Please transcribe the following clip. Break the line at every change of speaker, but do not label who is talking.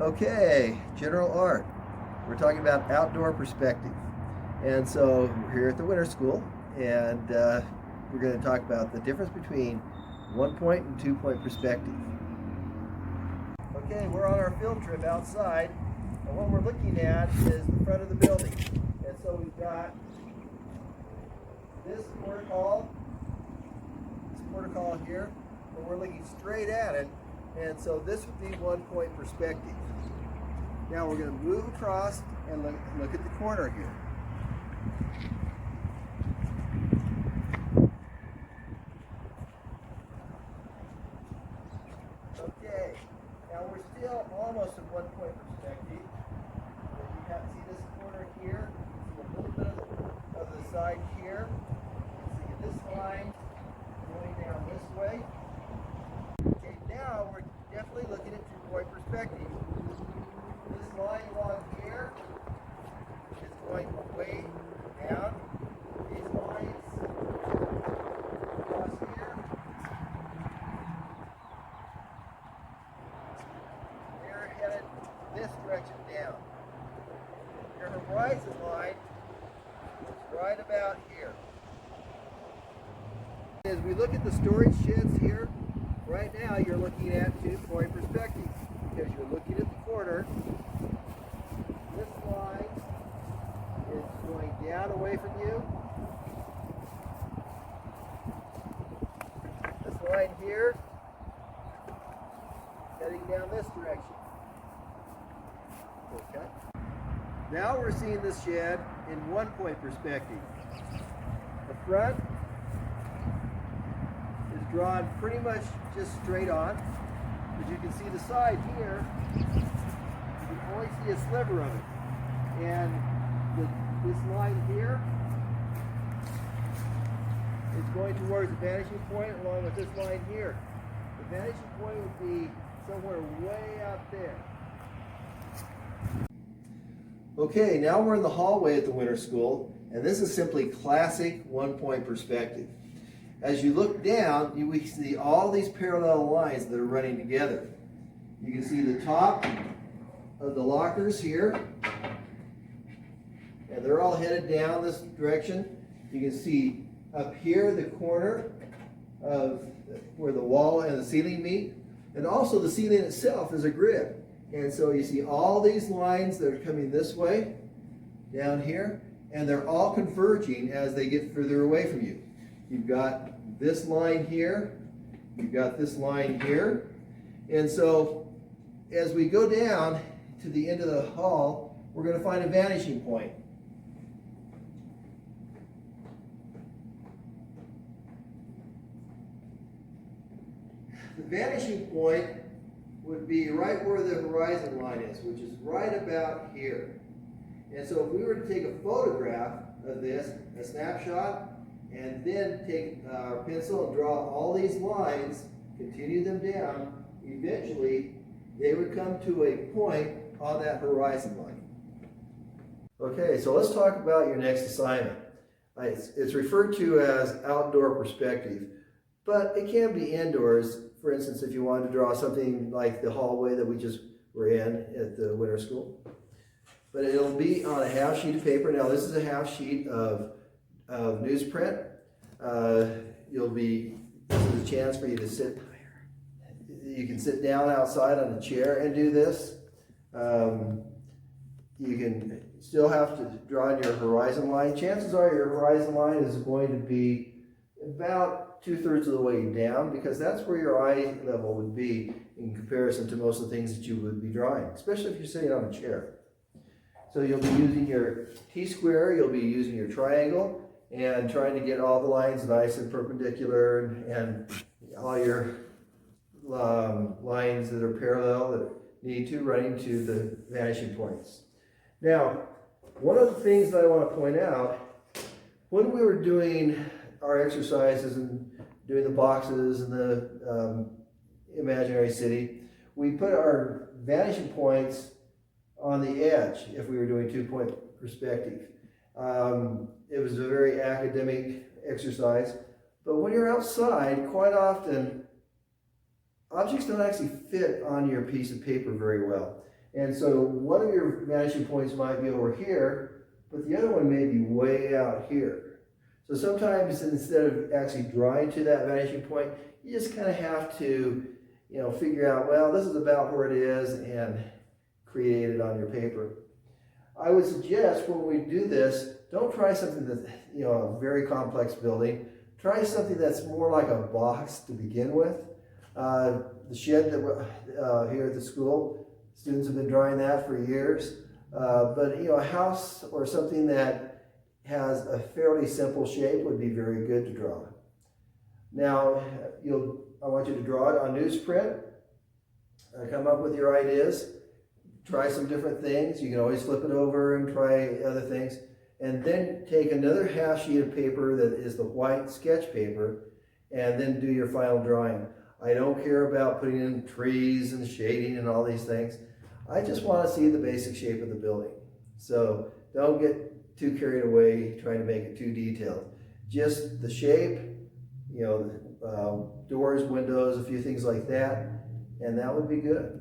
Okay, general art. We're talking about outdoor perspective. And so we're here at the winter school, and we're going to talk about the difference between 1 point and 2 point perspective. Okay, we're on our field trip outside, and what we're looking at is the front of the building. And so we've got this portico here, and we're looking straight at it. And so this would be 1 point perspective. Now we're going to move across and look at the corner here. Okay, now we're still almost at 1 point perspective. You have to see this corner here. See a little bit of the side here. See this line going down this way. Okay, now we're definitely looking at 2 point perspective. This line along here is going way down. These lines across here, they're headed this direction down. Your horizon line is right about here. As we look at the storage sheds here, right now you're looking at 2 point perspective because you're looking at the corner. This line is going down away from you. This line here heading down this direction. Okay. Now we're seeing this shed in 1 point perspective. The front is drawn pretty much just straight on, but you can see the side here. You can only see a sliver of it. And this line here is going towards the vanishing point along with this line here. The vanishing point would be somewhere way out there. Okay, now we're in the hallway at the winter school, and this is simply classic 1 point perspective. As you look down, we see all these parallel lines that are running together. You can see the top of the lockers here, and they're all headed down this direction. You can see up here the corner of where the wall and the ceiling meet, and also the ceiling itself is a grid. And so you see all these lines that are coming this way, down here, and they're all converging as they get further away from you. You've got this line here, you've got this line here, and so as we go down to the end of the hall, we're going to find a vanishing point. The vanishing point would be right where the horizon line is, which is right about here. And so if we were to take a photograph of this, a snapshot, and then take our pencil and draw all these lines, continue them down, eventually they would come to a point on that horizon line. Okay, so let's talk about your next assignment. It's referred to as outdoor perspective, but it can be indoors. For instance, if you wanted to draw something like the hallway that we just were in at the winter school. But it'll be on a half sheet of paper. Now this is a half sheet of newsprint. This is a chance for you to sit. You can sit down outside on a chair and do this. You can still have to draw in your horizon line. Chances are your horizon line is going to be about 2/3 of the way down, because that's where your eye level would be in comparison to most of the things that you would be drawing, especially if you're sitting on a chair. So you'll be using your T-square, you'll be using your triangle, and trying to get all the lines nice and perpendicular, and all your lines that are parallel that need to running to the vanishing points. Now, one of the things that I want to point out, when we were doing our exercises and doing the boxes and the imaginary city, we put our vanishing points on the edge if we were doing 2 point perspective. It was a very academic exercise, but when you're outside, quite often objects don't actually fit on your piece of paper very well. And so one of your vanishing points might be over here, but the other one may be way out here. So sometimes instead of actually drawing to that vanishing point, you just kind of have to, figure out, well, this is about where it is, and create it on your paper. I would suggest when we do this, don't try something that's, a very complex building. Try something that's more like a box to begin with. The shed that here at the school, students have been drawing that for years. But a house or something that has a fairly simple shape would be very good to draw. Now, I want you to draw it on newsprint. Come up with your ideas. Try some different things. You can always flip it over and try other things. And then take another half sheet of paper that is the white sketch paper, and then do your final drawing. I don't care about putting in trees and shading and all these things. I just want to see the basic shape of the building. So don't get too carried away trying to make it too detailed. Just the shape, doors, windows, a few things like that, and that would be good.